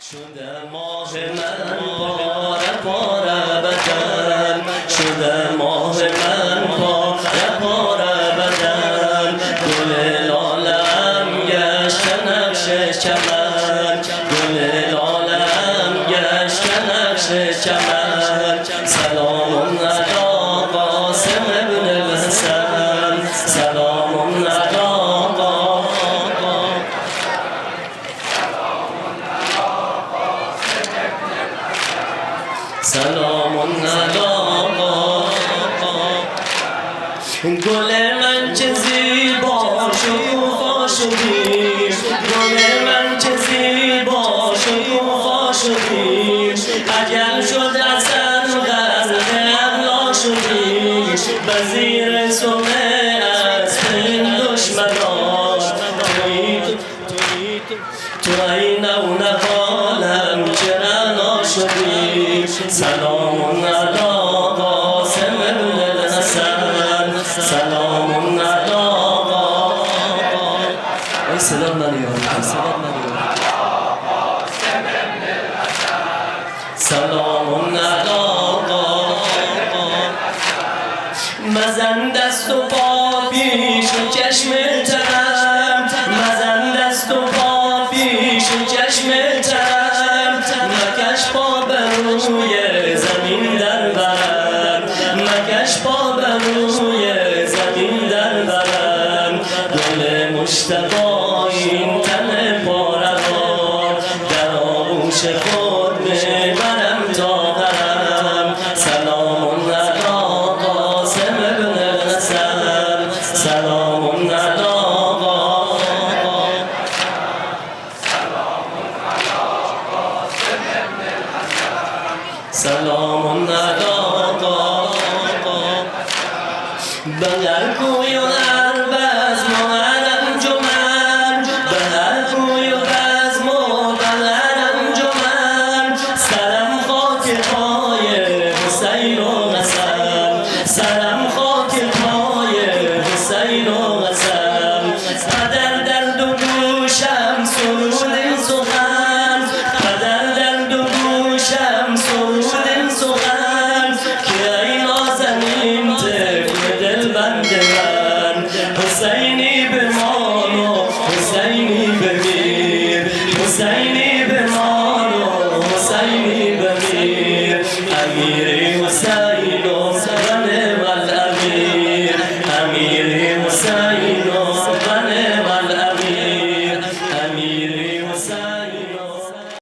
شده ماه من پاره پاره بدن، شده ماه من پاره پاره بدن، گل لالم گشته نقش چمن، گل لالم گشته نقش چمن. سلام علی قاسم ابن الحسن، سلام علی سلام علی گل من چه زیبا شکوفا شدی، گل من چه زیبا شکوفا شدی، اجل شد اصلا غرق عقلا شدی، وزیر سمه از این دشمنان تو این نقالم چرا ناشدی. سلام علی قاسم ابن الحسن، سلام علی ای صدا من یاد، صدا من یاد. سلام علی مزن دست و پا پیش و چشم ترم، مزن دست و پا پیش و چشم ترم، مکش پا بر روی زمین در برم، مکش پا بر روی زمین در برم. گل مشتبا این تن پاره ها در آغوش خود میبرم تا برم. سلام علی قاسم ابن الحسن، سلام علی سلام علی بهر کوی و هر بزم و هر انجمن، بهر کوی و بزم و هر انجمن، سرم خاک پای حسین و حسن، سرم خاک پای حسین و حسن. قدر در دو گوشم سرود این سخن، قدر در دو گوشم سرود این سخن، که ای نازنین طفل دلبند من، حسینی بمان و حسینی بمیر، حسینی